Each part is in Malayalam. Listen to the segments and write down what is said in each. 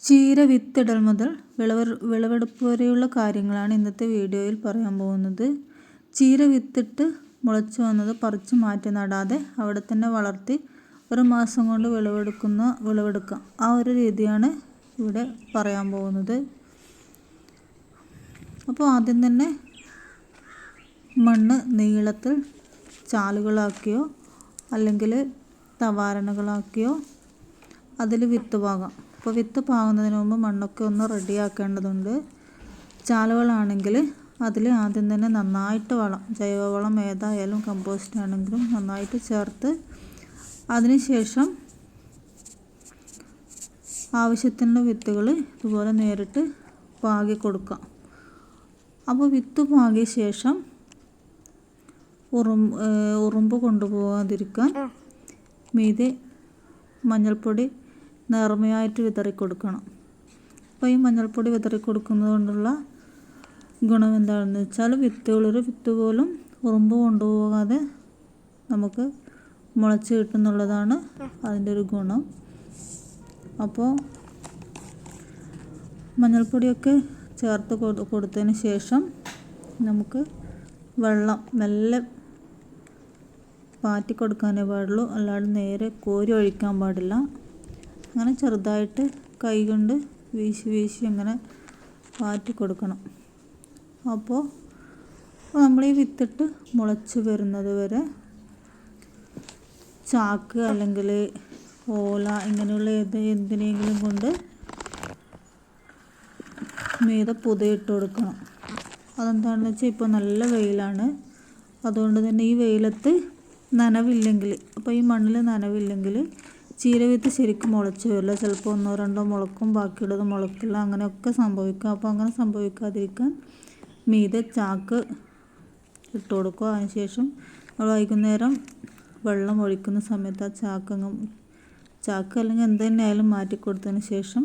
ചീര വിത്തിടൽ മുതൽ വിളവെടുപ്പ് വരെയുള്ള കാര്യങ്ങളാണ് ഇന്നത്തെ വീഡിയോയിൽ പറയാൻ പോകുന്നത്. ചീര വിത്തിട്ട് മുളച്ചു വന്നത് പറിച്ചു മാറ്റി നടാതെ അവിടെ തന്നെ വളർത്തി ഒരു മാസം കൊണ്ട് വിളവെടുക്കാം. ആ ഒരു രീതിയാണ് ഇവിടെ പറയാൻ പോകുന്നത്. അപ്പോൾ ആദ്യം തന്നെ മണ്ണ് നീളത്തിൽ ചാലുകളാക്കിയോ അല്ലെങ്കിൽ തവാരണകളാക്കിയോ അതിൽ വിത്ത് പാകാം. അപ്പോൾ വിത്ത് പാകുന്നതിന് മുമ്പ് മണ്ണൊക്കെ ഒന്ന് റെഡിയാക്കേണ്ടതുണ്ട്. ചാലുകളാണെങ്കിൽ അതിൽ ആദ്യം തന്നെ നന്നായിട്ട് ജൈവവളം ഏതായാലും കമ്പോസ്റ്റ് ആണെങ്കിലും നന്നായിട്ട് ചേർത്ത് അതിനുശേഷം ആവശ്യത്തിനുള്ള വിത്തുകൾ ഇതുപോലെ നേരിട്ട് പാകി കൊടുക്കാം. അപ്പോൾ വിത്ത് പാകിയ ശേഷം ഉറുമ്പ് കൊണ്ടുപോകാതിരിക്കാൻ മീതെ മഞ്ഞൾപ്പൊടി നേർമയായിട്ട് വിതറി കൊടുക്കണം. അപ്പോൾ ഈ മഞ്ഞൾപ്പൊടി വിതറി കൊടുക്കുന്നത് കൊണ്ടുള്ള ഗുണം എന്താണെന്ന് വെച്ചാൽ വിത്ത് പോലും ഉറുമ്പ് കൊണ്ടുപോകാതെ നമുക്ക് മുളച്ച് കിട്ടുന്നുള്ളതാണ് അതിൻ്റെ ഒരു ഗുണം. അപ്പോൾ മഞ്ഞൾപ്പൊടിയൊക്കെ ചേർത്ത് കൊടുത്തതിന് ശേഷം നമുക്ക് വെള്ളം മെല്ലെ പാറ്റി കൊടുക്കാനേ പാടുള്ളൂ, അല്ലാതെ നേരെ കോരി ഒഴിക്കാൻ പാടില്ല. അങ്ങനെ ചെറുതായിട്ട് കൈ കൊണ്ട് വീശി അങ്ങനെ പാറ്റി കൊടുക്കണം. അപ്പോൾ നമ്മൾ ഈ വിത്തിട്ട് മുളച്ച് വരുന്നത് വരെ ചാക്ക് അല്ലെങ്കിൽ ഓല ഇങ്ങനെയുള്ള എന്തിനെങ്കിലും കൊണ്ട് മീതെ പുതയിട്ട് കൊടുക്കണം. അതെന്താണെന്ന് വെച്ചാൽ ഇപ്പോൾ നല്ല വെയിലാണ്, അതുകൊണ്ട് തന്നെ ഈ വെയിലത്ത് നനവില്ലെങ്കിൽ, അപ്പോൾ ഈ മണ്ണിൽ നനവില്ലെങ്കിൽ ചീര വിത്ത് ശരിക്കും മുളച്ച് വരില്ല. ചിലപ്പോൾ 1-2 മുളക്കും, ബാക്കിയുള്ളത് മുളക്കില്ല, അങ്ങനെയൊക്കെ സംഭവിക്കാം. അപ്പോൾ അങ്ങനെ സംഭവിക്കാതിരിക്കാൻ മീതെ ചാക്ക് ഇട്ട് കൊടുക്കുക. അതിനുശേഷം വൈകുന്നേരം വെള്ളം ഒഴിക്കുന്ന സമയത്ത് ആ ചാക്ക് അല്ലെങ്കിൽ എന്ത് തന്നെയായാലും മാറ്റി കൊടുത്തതിന് ശേഷം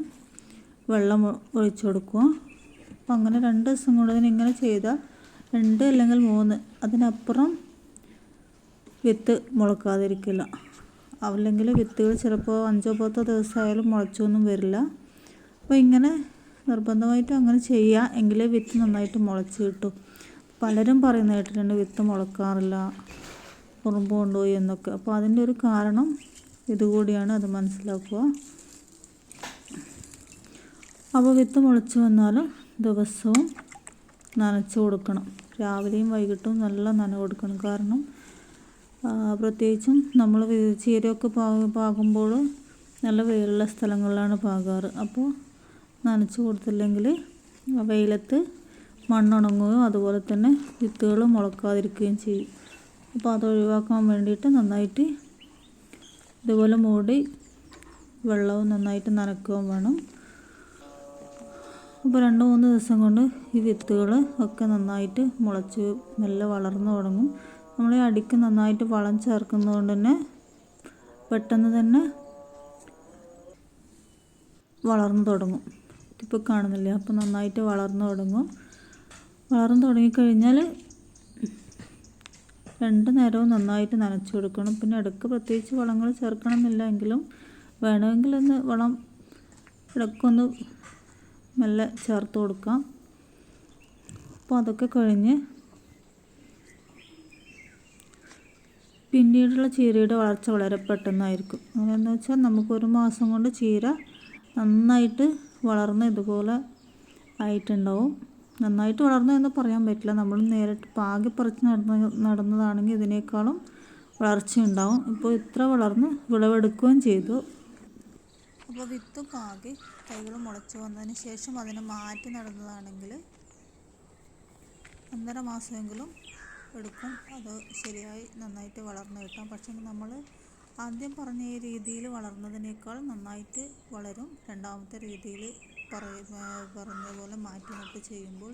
വെള്ളം ഒഴിച്ചു കൊടുക്കുക. അപ്പോൾ അങ്ങനെ 2 ദിവസം കൊണ്ട് ഇങ്ങനെ ചെയ്താൽ 2 അല്ലെങ്കിൽ 3 അതിനപ്പുറം വിത്ത് മുളക്കാതിരിക്കില്ല. അല്ലെങ്കിൽ വിത്തുകൾ ചിലപ്പോൾ 5-10 ദിവസമായാലും മുളച്ചൊന്നും വരില്ല. അപ്പോൾ ഇങ്ങനെ നിർബന്ധമായിട്ടും അങ്ങനെ ചെയ്യുക, എങ്കിലേ വിത്ത് നന്നായിട്ട് മുളച്ച് കിട്ടും. പലരും പറയുന്ന കേട്ടിട്ടുണ്ട് വിത്ത് മുളക്കാറില്ല, ഉറുമ്പ് കൊണ്ടുപോയി എന്നൊക്കെ. അപ്പോൾ അതിൻ്റെ ഒരു കാരണം ഇതുകൂടിയാണ്, അത് മനസ്സിലാക്കുക. അപ്പോൾ വിത്ത് മുളച്ച് വന്നാലും ദിവസവും നനച്ച് കൊടുക്കണം. രാവിലെയും വൈകിട്ടും നല്ല നനവ് കൊടുക്കണം. കാരണം പ്രത്യേകിച്ചും നമ്മൾ ചീരയൊക്കെ പാകുമ്പോൾ നല്ല വെയിലുള്ള സ്ഥലങ്ങളിലാണ് പാകാറ്. അപ്പോൾ നനച്ച് കൊടുത്തില്ലെങ്കിൽ വെയിലത്ത് മണ്ണുണങ്ങുകയും അതുപോലെ തന്നെ വിത്തുകൾ മുളക്കാതിരിക്കുകയും ചെയ്യും. അപ്പോൾ അത് ഒഴിവാക്കാൻ വേണ്ടിയിട്ട് നന്നായിട്ട് ഇതുപോലെ മൂടി വെള്ളവും നന്നായിട്ട് നനയ്ക്കുകയും വേണം. അപ്പോൾ 2-3 ദിവസം കൊണ്ട് ഈ വിത്തുകൾ ഒക്കെ നന്നായിട്ട് മുളച്ച് മെല്ലെ വളർന്നു തുടങ്ങും. നമ്മൾ ഈ അടിക്ക് നന്നായിട്ട് വളം ചേർക്കുന്നത് കൊണ്ട് തന്നെ പെട്ടെന്ന് തന്നെ വളർന്നു തുടങ്ങും. ഇപ്പോൾ കാണുന്നില്ലേ, അപ്പോൾ നന്നായിട്ട് വളർന്നു തുടങ്ങിക്കഴിഞ്ഞാൽ 2 നേരവും നന്നായിട്ട് നനച്ചു കൊടുക്കണം. പിന്നെ ഇടയ്ക്ക് പ്രത്യേകിച്ച് വളങ്ങൾ ചേർക്കണമെന്നില്ല, എങ്കിലും വേണമെങ്കിൽ വളം ഇടയ്ക്കൊന്ന് മെല്ലെ ചേർത്ത് കൊടുക്കാം. അപ്പോൾ അതൊക്കെ കഴിഞ്ഞ് പിന്നീടുള്ള ചീരയുടെ വളർച്ച വളരെ പെട്ടെന്നായിരിക്കും. അങ്ങനെയെന്ന് വെച്ചാൽ നമുക്കൊരു മാസം കൊണ്ട് ചീര നന്നായിട്ട് വളർന്ന് ഇതുപോലെ ആയിട്ടുണ്ടാവും. നന്നായിട്ട് വളർന്നു എന്ന് പറയാൻ പറ്റില്ല, നമ്മൾ നേരിട്ട് പാകി പറിച്ച് നടന്നതാണെങ്കിൽ ഇതിനേക്കാളും വളർച്ചയുണ്ടാവും. ഇപ്പോൾ ഇത്ര വളർന്ന് വിളവെടുക്കുകയും ചെയ്തു. അപ്പോൾ വിത്ത് പാകി തൈകൾ മുളച്ച് വന്നതിന് ശേഷം അതിനെ മാറ്റി നടന്നതാണെങ്കിൽ 1.5 മാസമെങ്കിലും എടുക്കും അത് ശരിയായി നന്നായിട്ട് വളർന്നു കിട്ടാം. പക്ഷേ നമ്മൾ ആദ്യം പറഞ്ഞ ഈ രീതിയിൽ വളർന്നതിനേക്കാൾ നന്നായിട്ട് വളരും രണ്ടാമത്തെ രീതിയിൽ പറഞ്ഞ പോലെ മാറ്റി നട്ട് ചെയ്യുമ്പോൾ.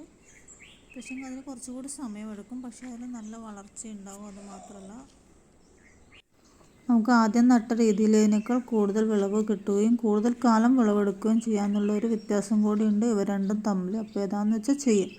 പക്ഷേ അതിന് കുറച്ചുകൂടി സമയമെടുക്കും, പക്ഷേ അതിന് നല്ല വളർച്ച ഉണ്ടാവും. അതുമാത്രമല്ല, നമുക്ക് ആദ്യം നട്ട രീതിയിലേതിനേക്കാൾ കൂടുതൽ വിളവ് കിട്ടുകയും കൂടുതൽ കാലം വിളവെടുക്കുകയും ചെയ്യാമെന്നുള്ള ഒരു വ്യത്യാസം കൂടിയുണ്ട് ഇവ രണ്ടും തമ്മിൽ. അപ്പോൾ ഏതാണെന്ന് വെച്ചാൽ ചെയ്യും.